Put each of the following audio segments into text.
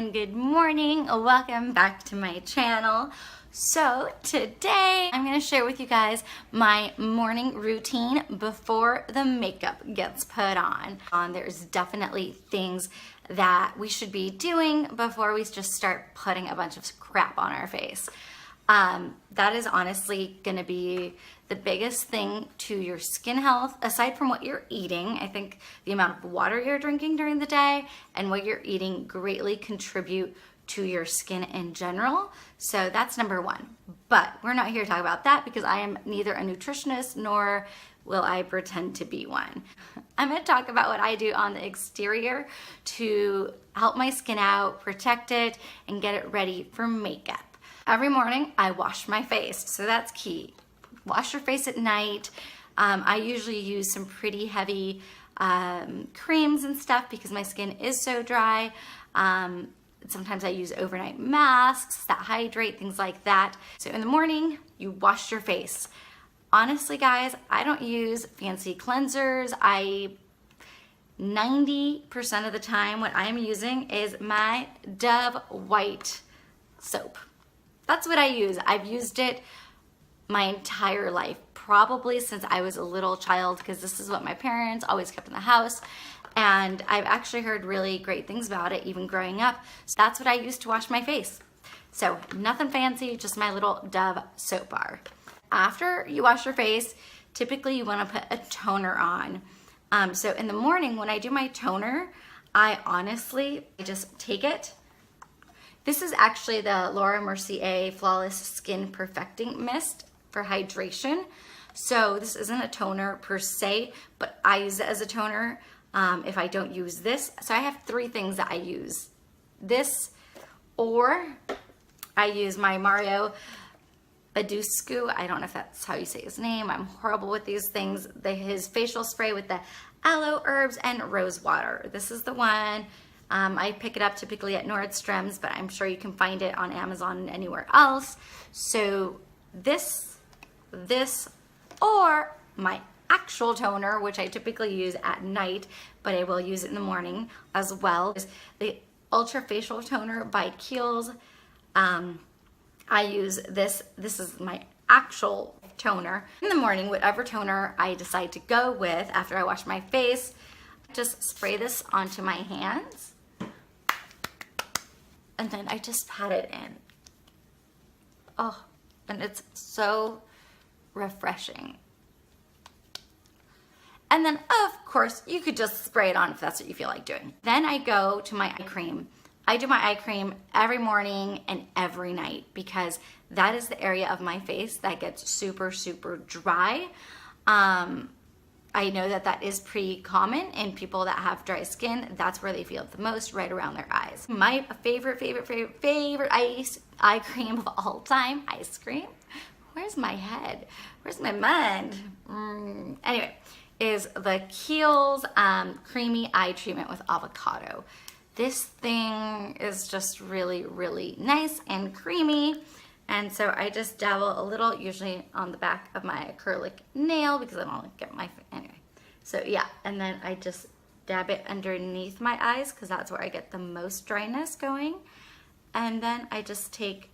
and good morning. Welcome back to my channel. So today I'm going to share with you guys my morning routine before the makeup gets put on. There's definitely things that we should be doing before we just start putting a bunch of crap on our face. That is honestly going to be the biggest thing to your skin health, aside from what you're eating. I think the amount of water you're drinking during the day and what you're eating greatly contribute to your skin in general. So that's number one. But we're not here to talk about that because I am neither a nutritionist nor will I pretend to be one. I'm going to talk about what I do on the exterior to help my skin out, protect it, and get it ready for makeup. Every morning I wash my face, so that's key. Wash your face at night. I usually use some pretty heavy creams and stuff because my skin is so dry. Sometimes I use overnight masks that hydrate, things like that. So in the morning, you wash your face. Honestly, guys, I don't use fancy cleansers. 90% of the time, what I'm using is my Dove White soap. That's what I use. I've used it my entire life, probably since I was a little child, because this is what my parents always kept in the house. And I've actually heard really great things about it even growing up. So that's what I use to wash my face. So nothing fancy, just my little Dove soap bar. After you wash your face, typically you want to put a toner on. So in the morning when I do my toner, I just take it. This is actually the Laura Mercier Flawless Skin Perfecting Mist for hydration. So this isn't a toner per se, but I use it as a toner if I don't use this. So I have three things that I use. This, or I use my Mario Badescu. I don't know if that's how you say his name. I'm horrible with these things. His facial spray with the aloe, herbs, and rose water. This is the one. I pick it up typically at Nordstrom's, but I'm sure you can find it on Amazon and anywhere else. So this, or my actual toner, which I typically use at night, but I will use it in the morning as well, is the Ultra Facial Toner by Kiehl's. I use this. This is my actual toner. In the morning, whatever toner I decide to go with after I wash my face, just spray this onto my hands. And then I just pat it in. Oh, and it's so refreshing. And then, of course, you could just spray it on if that's what you feel like doing. Then I go to my eye cream. I do my eye cream every morning and every night because that is the area of my face that gets super, super dry. I know that is pretty common in people that have dry skin. That's where they feel it the most, right around their eyes. My favorite eye cream of all time, ice cream. Where's my head? Where's my mind? Anyway, is the Kiehl's Creamy Eye Treatment with Avocado. This thing is just really, really nice and creamy. And so I just dabble a little, usually on the back of my acrylic nail because I don't get my, anyway. So yeah, and then I just dab it underneath my eyes because that's where I get the most dryness going. And then I just take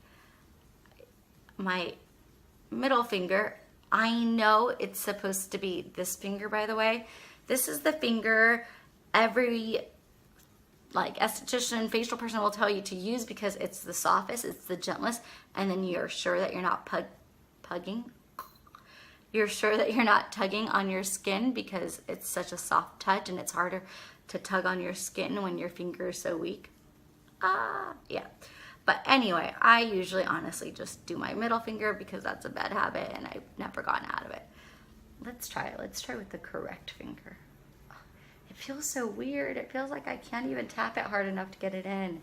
my middle finger. I know it's supposed to be this finger, by the way. This is the finger every esthetician, facial person will tell you to use because it's the softest, it's the gentlest, and then you're sure that you're not pugging. You're sure that you're not tugging on your skin because it's such a soft touch and it's harder to tug on your skin when your finger is so weak. Yeah. But anyway, I usually honestly just do my middle finger because that's a bad habit and I've never gotten out of it. Let's try it. Let's try with the correct finger. It feels so weird. It feels like I can't even tap it hard enough to get it in.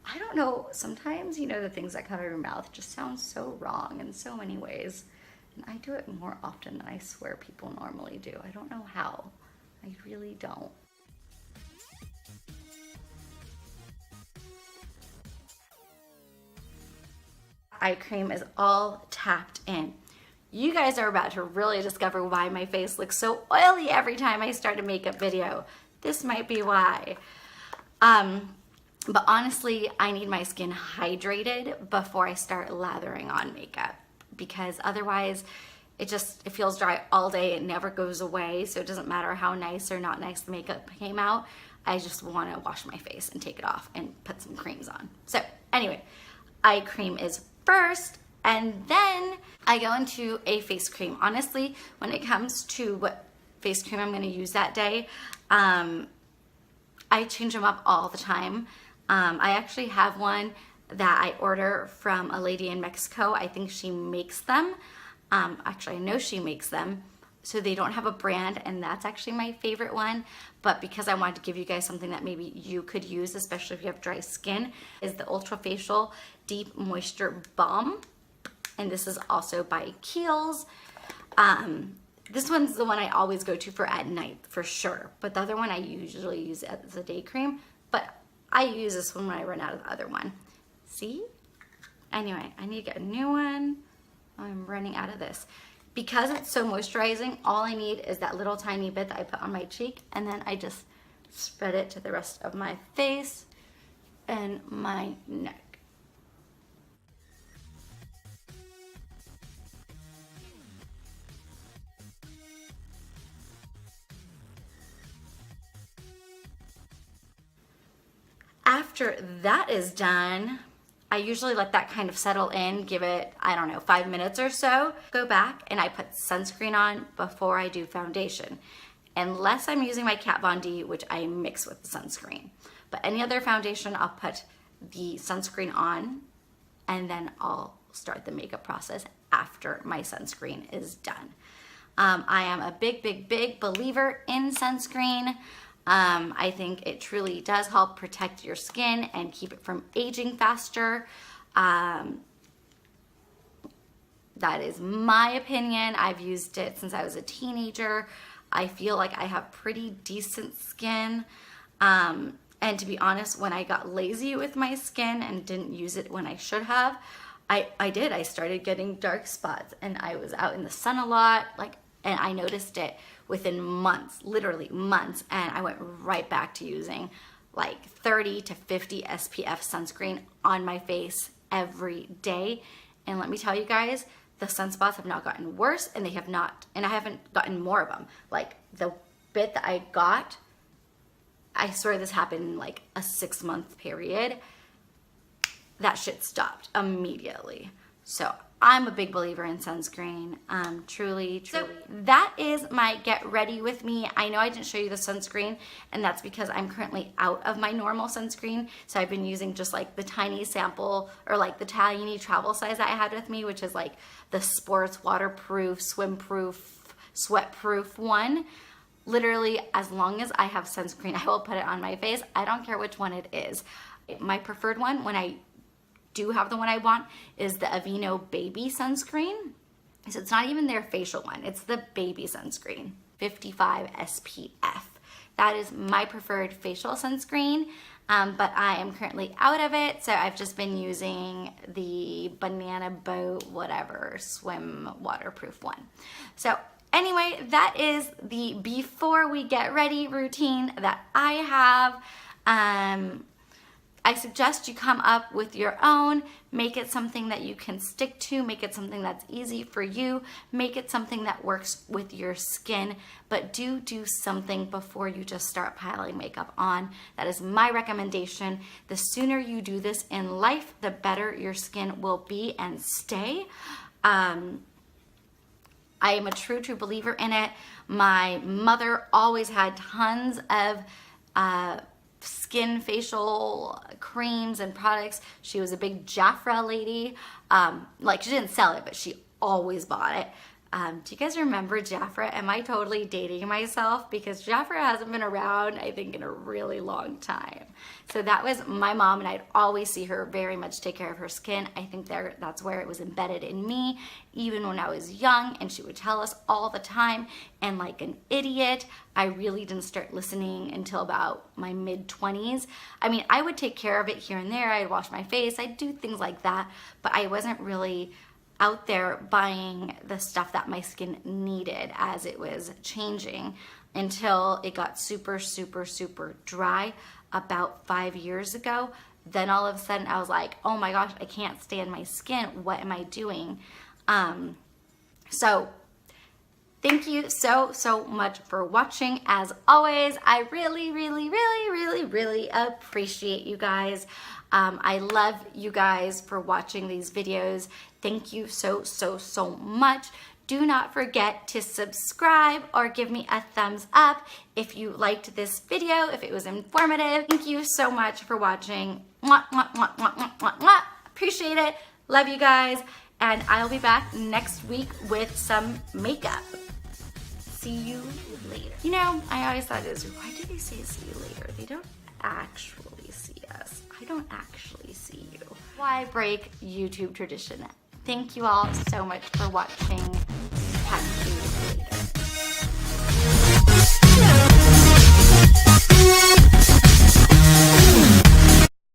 I don't know. Sometimes, the things that come out of your mouth just sound so wrong in so many ways. And I do it more often than I swear people normally do. I don't know how. I really don't. Eye cream is all tapped in. You guys are about to really discover why my face looks so oily every time I start a makeup video. this might be why. But honestly, I need my skin hydrated before I start lathering on makeup, because otherwise it feels dry all day. It never goes away. So it doesn't matter how nice or not nice the makeup came out. I just want to wash my face and take it off and put some creams on. So anyway, eye cream is first, and then I go into a face cream. Honestly, when it comes to what face cream I'm going to use that day, I change them up all the time. I actually have one that I order from a lady in Mexico. I think she makes them. Actually, I know she makes them. So they don't have a brand, and that's actually my favorite one. But because I wanted to give you guys something that maybe you could use, especially if you have dry skin, is the Ultra Facial Deep Moisture Balm. And this is also by Kiehl's. This one's the one I always go to for at night, for sure. But the other one I usually use as a day cream. But I use this one when I run out of the other one. See? Anyway, I need to get a new one. I'm running out of this. Because it's so moisturizing, all I need is that little tiny bit that I put on my cheek, and then I just spread it to the rest of my face and my neck. After that is done, I usually let that kind of settle in, give it, I don't know, 5 minutes or so. Go back and I put sunscreen on before I do foundation. Unless I'm using my Kat Von D, which I mix with the sunscreen. But any other foundation, I'll put the sunscreen on, and then I'll start the makeup process after my sunscreen is done. I am a big believer in sunscreen. I think it truly does help protect your skin and keep it from aging faster. That is my opinion. I've used it since I was a teenager. I feel like I have pretty decent skin. And to be honest, when I got lazy with my skin and didn't use it when I should have, I did. I started getting dark spots, and I was out in the sun a lot, and I noticed it within months, literally months, and I went right back to using like 30 to 50 SPF sunscreen on my face every day. And let me tell you guys, the sunspots have not gotten worse, and I haven't gotten more of them. Like the bit that I got, I swear this happened in like a 6-month period. That shit stopped immediately. So I'm a big believer in sunscreen, truly. So that is my get ready with me. I know I didn't show you the sunscreen, and that's because I'm currently out of my normal sunscreen. So I've been using just like the tiny sample, or like the tiny travel size that I had with me, which is like the sports waterproof, swim-proof, sweat-proof one. Literally, as long as I have sunscreen, I will put it on my face. I don't care which one it is. My preferred one, when I do have the one I want, is the Aveeno Baby Sunscreen. So it's not even their facial one, it's the baby sunscreen, 55 SPF. That is my preferred facial sunscreen, but I am currently out of it, so I've just been using the Banana Boat whatever swim waterproof one. So anyway, that is the before we get ready routine that I have. I suggest you come up with your own, make it something that you can stick to, make it something that's easy for you, make it something that works with your skin, but do something before you just start piling makeup on. That is my recommendation. The sooner you do this in life, the better your skin will be and stay. I am a true believer in it. My mother always had tons of skin facial creams and products. She was a big Jafra lady. Like, she didn't sell it, but she always bought it. Do you guys remember Jafra? Am I totally dating myself? Because Jafra hasn't been around, I think, in a really long time. So that was my mom, and I'd always see her very much take care of her skin. I think that's where it was embedded in me, even when I was young, and she would tell us all the time. And like an idiot, I really didn't start listening until about my mid-20s. I mean, I would take care of it here and there. I'd wash my face. I'd do things like that, but I wasn't really out there buying the stuff that my skin needed as it was changing. until it got super, super, super dry about 5 years ago. Then all of a sudden I was like, oh my gosh, I can't stand my skin. What am I doing? So thank you so, so much for watching. As always, I really, really, really, really, really appreciate you guys. I love you guys for watching these videos. Thank you so, so, so much. Do not forget to subscribe or give me a thumbs up if you liked this video, if it was informative. Thank you so much for watching. Mwah, mwah, mwah, mwah, mwah, mwah, mwah. Appreciate it. Love you guys. And I'll be back next week with some makeup. See you later. You know, I always thought it was, why do they say see you later? They don't actually see us. I don't actually see you. Why break YouTube tradition? Thank you all so much for watching. Happy